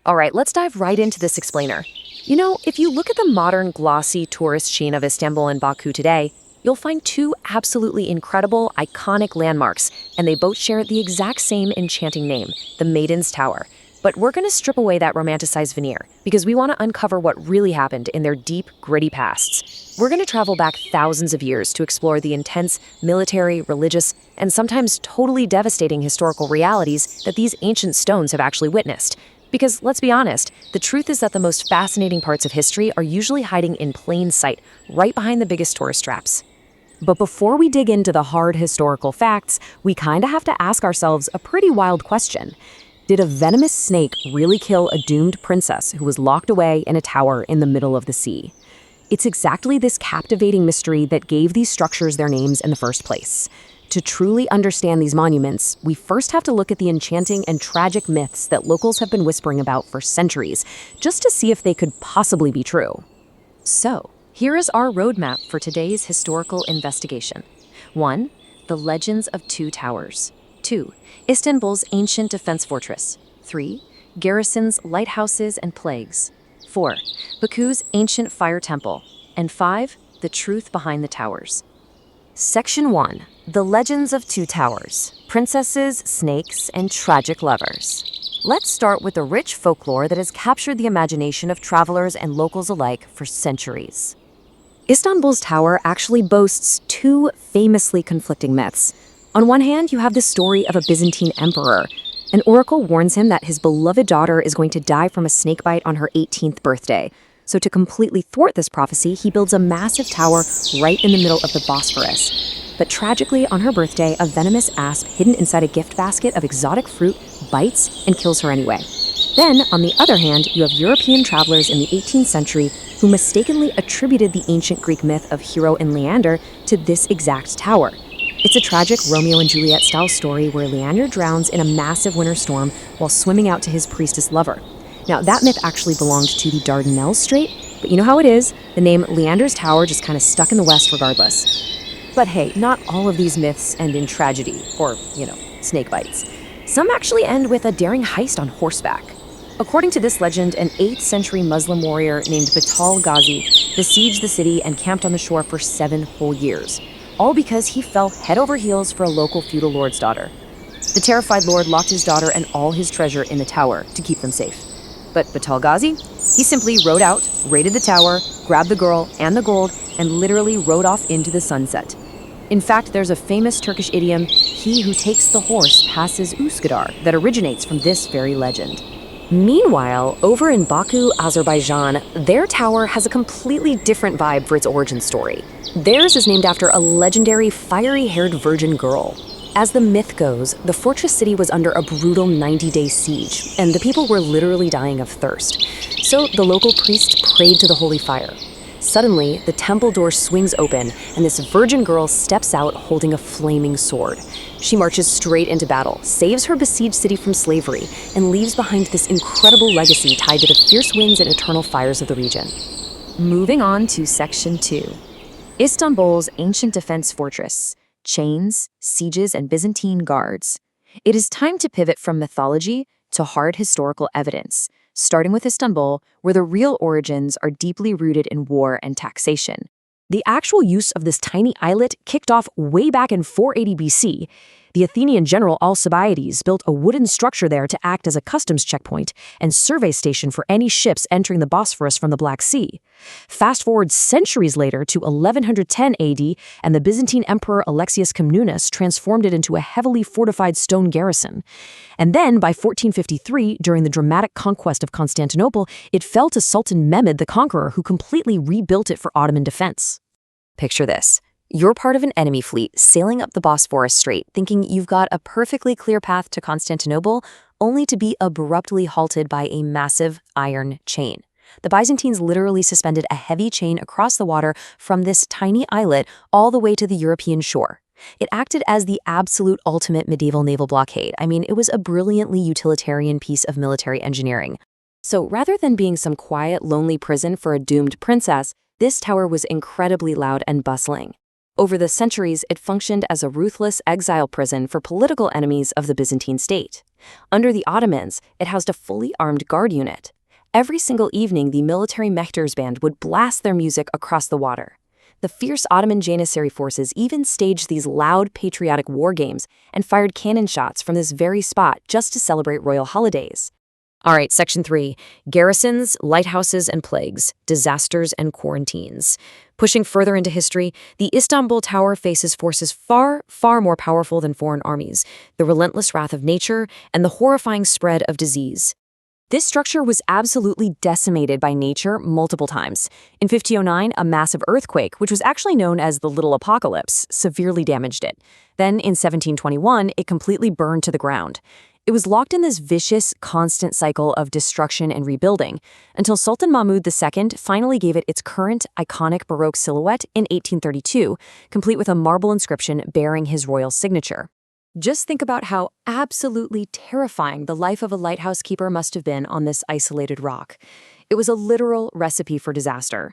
All right, let's dive right into this explainer. If you look at the modern glossy tourist sheen of Istanbul and Baku today, you'll find two absolutely incredible, iconic landmarks, and they both share the exact same enchanting name, the Maiden's Tower. But we're going to strip away that romanticized veneer because we want to uncover what really happened in their deep, gritty pasts. We're going to travel back thousands of years to explore the intense military, religious, and sometimes totally devastating historical realities that these ancient stones have actually witnessed. Because let's be honest, the truth is that the most fascinating parts of history are usually hiding in plain sight, right behind the biggest tourist traps. But before we dig into the hard historical facts, we kind of have to ask ourselves a pretty wild question. Did a venomous snake really kill a doomed princess who was locked away in a tower in the middle of the sea? It's exactly this captivating mystery that gave these structures their names in the first place. To truly understand these monuments, we first have to look at the enchanting and tragic myths that locals have been whispering about for centuries, just to see if they could possibly be true. So, here is our roadmap for today's historical investigation. 1. The legends of two towers. 2. Istanbul's ancient defense fortress. 3. Garrisons, lighthouses, and plagues. 4. Baku's ancient fire temple. And 5. The truth behind the towers. Section 1. The Legends of Two Towers. Princesses, Snakes, and Tragic Lovers. Let's start with the rich folklore that has captured the imagination of travelers and locals alike for centuries. Istanbul's tower actually boasts two famously conflicting myths. On one hand, you have the story of a Byzantine emperor. An oracle warns him that his beloved daughter is going to die from a snakebite on her 18th birthday. So to completely thwart this prophecy, he builds a massive tower right in the middle of the Bosphorus. But tragically, on her birthday, a venomous asp hidden inside a gift basket of exotic fruit bites and kills her anyway. Then, on the other hand, you have European travelers in the 18th century who mistakenly attributed the ancient Greek myth of Hero and Leander to this exact tower. It's a tragic Romeo and Juliet style story where Leander drowns in a massive winter storm while swimming out to his priestess lover. Now, that myth actually belonged to the Dardanelles Strait, but you know how it is, the name Leander's Tower just kind of stuck in the West regardless. But hey, not all of these myths end in tragedy, or, snake bites. Some actually end with a daring heist on horseback. According to this legend, an 8th century Muslim warrior named Batal Ghazi besieged the city and camped on the shore for 7 whole years, all because he fell head over heels for a local feudal lord's daughter. The terrified lord locked his daughter and all his treasure in the tower to keep them safe. But Batal Ghazi, he simply rode out, raided the tower, grabbed the girl and the gold, and literally rode off into the sunset. In fact, there's a famous Turkish idiom, "He who takes the horse passes Üsküdar," that originates from this very legend. Meanwhile, over in Baku, Azerbaijan, their tower has a completely different vibe for its origin story. Theirs is named after a legendary fiery-haired virgin girl. As the myth goes, the fortress city was under a brutal 90-day siege, and the people were literally dying of thirst. So the local priest prayed to the holy fire. Suddenly, the temple door swings open, and this virgin girl steps out holding a flaming sword. She marches straight into battle, saves her besieged city from slavery, and leaves behind this incredible legacy tied to the fierce winds and eternal fires of the region. Moving on to Section 2. Istanbul's ancient defense fortress. Chains, sieges, and Byzantine guards. It is time to pivot from mythology to hard historical evidence, starting with Istanbul, where the real origins are deeply rooted in war and taxation. The actual use of this tiny islet kicked off way back in 480 BC. The Athenian general Alcibiades built a wooden structure there to act as a customs checkpoint and survey station for any ships entering the Bosphorus from the Black Sea. Fast forward centuries later to 1110 AD, and the Byzantine Emperor Alexius Comnenus transformed it into a heavily fortified stone garrison. And then, by 1453, during the dramatic conquest of Constantinople, it fell to Sultan Mehmed the Conqueror, who completely rebuilt it for Ottoman defense. Picture this. You're part of an enemy fleet sailing up the Bosphorus Strait, thinking you've got a perfectly clear path to Constantinople, only to be abruptly halted by a massive iron chain. The Byzantines literally suspended a heavy chain across the water from this tiny islet all the way to the European shore. It acted as the absolute ultimate medieval naval blockade. I mean, it was a brilliantly utilitarian piece of military engineering. So rather than being some quiet, lonely prison for a doomed princess, this tower was incredibly loud and bustling. Over the centuries, it functioned as a ruthless exile prison for political enemies of the Byzantine state. Under the Ottomans, it housed a fully armed guard unit. Every single evening, the military Mehter's band would blast their music across the water. The fierce Ottoman Janissary forces even staged these loud patriotic war games and fired cannon shots from this very spot just to celebrate royal holidays. All right, Section 3, garrisons, lighthouses, and plagues, disasters, and quarantines. Pushing further into history, the Istanbul Tower faces forces far, far more powerful than foreign armies, the relentless wrath of nature, and the horrifying spread of disease. This structure was absolutely decimated by nature multiple times. In 1509, a massive earthquake, which was actually known as the Little Apocalypse, severely damaged it. Then, in 1721, it completely burned to the ground. It was locked in this vicious, constant cycle of destruction and rebuilding, until Sultan Mahmud II finally gave it its current, iconic Baroque silhouette in 1832, complete with a marble inscription bearing his royal signature. Just think about how absolutely terrifying the life of a lighthouse keeper must have been on this isolated rock. It was a literal recipe for disaster.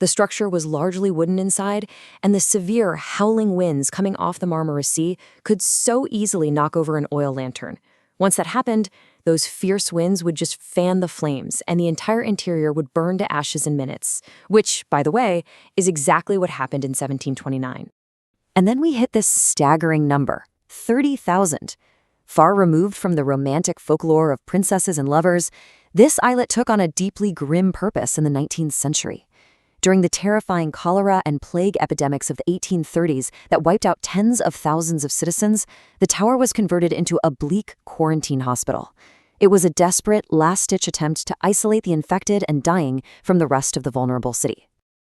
The structure was largely wooden inside, and the severe, howling winds coming off the Marmara Sea could so easily knock over an oil lantern. Once that happened, those fierce winds would just fan the flames, and the entire interior would burn to ashes in minutes, which, by the way, is exactly what happened in 1729. And then we hit this staggering number. 30,000. Far removed from the romantic folklore of princesses and lovers, this islet took on a deeply grim purpose in the 19th century. During the terrifying cholera and plague epidemics of the 1830s that wiped out tens of thousands of citizens, the tower was converted into a bleak quarantine hospital. It was a desperate, last-ditch attempt to isolate the infected and dying from the rest of the vulnerable city.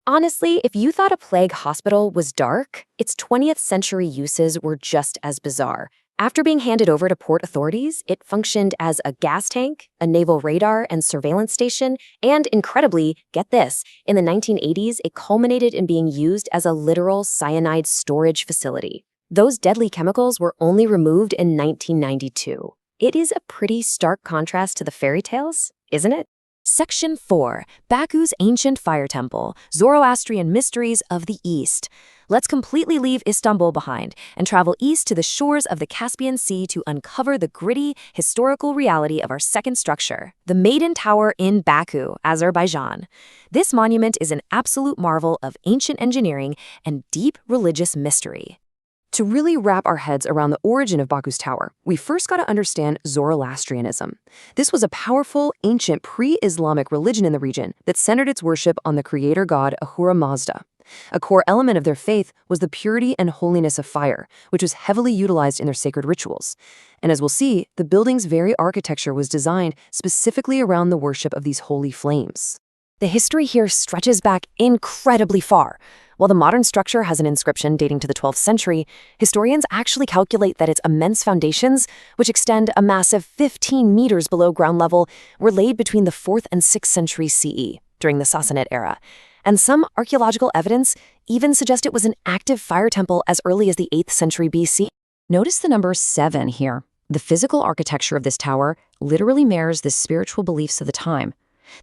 Honestly, if you thought a plague hospital was dark, its 20th century uses were just as bizarre. After being handed over to port authorities, it functioned as a gas tank, a naval radar and surveillance station, and incredibly, get this, in the 1980s, it culminated in being used as a literal cyanide storage facility. Those deadly chemicals were only removed in 1992. It is a pretty stark contrast to the fairy tales, isn't it? Section 4, Baku's Ancient Fire Temple, Zoroastrian Mysteries of the East. Let's completely leave Istanbul behind and travel east to the shores of the Caspian Sea to uncover the gritty, historical reality of our second structure, the Maiden Tower in Baku, Azerbaijan. This monument is an absolute marvel of ancient engineering and deep religious mystery. To really wrap our heads around the origin of Baku's tower, we first got to understand Zoroastrianism. This was a powerful, ancient pre-Islamic religion in the region that centered its worship on the creator god Ahura Mazda. A core element of their faith was the purity and holiness of fire, which was heavily utilized in their sacred rituals. And as we'll see, the building's very architecture was designed specifically around the worship of these holy flames. The history here stretches back incredibly far. While the modern structure has an inscription dating to the 12th century, historians actually calculate that its immense foundations, which extend a massive 15 meters below ground level, were laid between the 4th and 6th century CE, during the Sassanid era. And some archaeological evidence even suggest it was an active fire temple as early as the 8th century BC. Notice the number 7 here. The physical architecture of this tower literally mirrors the spiritual beliefs of the time.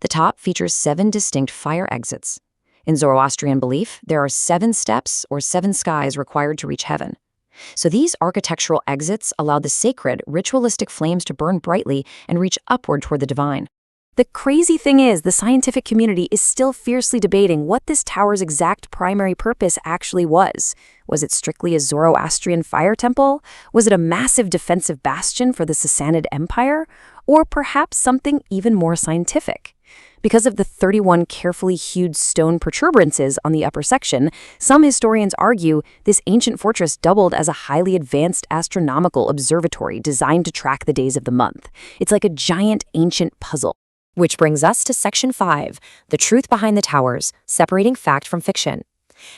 The top features 7 distinct fire exits. In Zoroastrian belief, there are 7 steps or 7 skies required to reach heaven. So these architectural exits allowed the sacred, ritualistic flames to burn brightly and reach upward toward the divine. The crazy thing is, the scientific community is still fiercely debating what this tower's exact primary purpose actually was. Was it strictly a Zoroastrian fire temple? Was it a massive defensive bastion for the Sassanid Empire? Or perhaps something even more scientific? Because of the 31 carefully hewed stone protuberances on the upper section, some historians argue this ancient fortress doubled as a highly advanced astronomical observatory designed to track the days of the month. It's like a giant ancient puzzle. Which brings us to Section 5, the truth behind the towers, separating fact from fiction.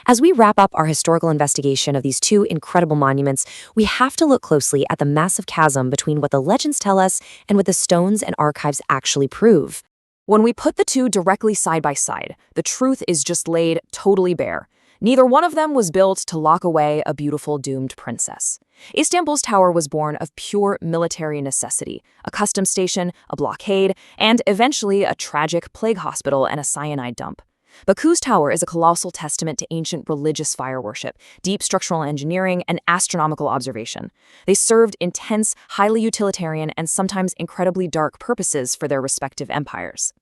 As we wrap up our historical investigation of these two incredible monuments, we have to look closely at the massive chasm between what the legends tell us and what the stones and archives actually prove. When we put the two directly side by side, the truth is just laid totally bare. Neither one of them was built to lock away a beautiful doomed princess. Istanbul's tower was born of pure military necessity, a customs station, a blockade, and eventually a tragic plague hospital and a cyanide dump. Baku's tower is a colossal testament to ancient religious fire worship, deep structural engineering, and astronomical observation. They served intense, highly utilitarian, and sometimes incredibly dark purposes for their respective empires.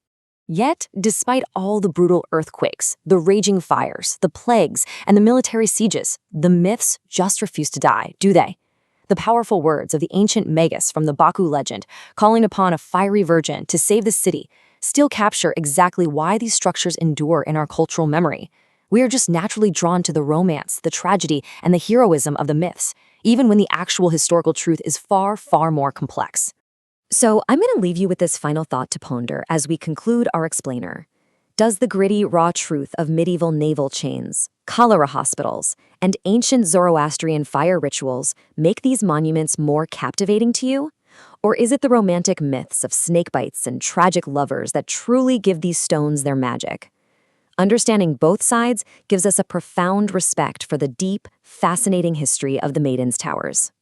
Yet, despite all the brutal earthquakes, the raging fires, the plagues, and the military sieges, the myths just refuse to die, do they? The powerful words of the ancient Magus from the Baku legend, calling upon a fiery virgin to save the city, still capture exactly why these structures endure in our cultural memory. We are just naturally drawn to the romance, the tragedy, and the heroism of the myths, even when the actual historical truth is far, far more complex. So I'm going to leave you with this final thought to ponder as we conclude our explainer. Does the gritty, raw truth of medieval naval chains, cholera hospitals, and ancient Zoroastrian fire rituals make these monuments more captivating to you? Or is it the romantic myths of snakebites and tragic lovers that truly give these stones their magic? Understanding both sides gives us a profound respect for the deep, fascinating history of the Maiden's towers.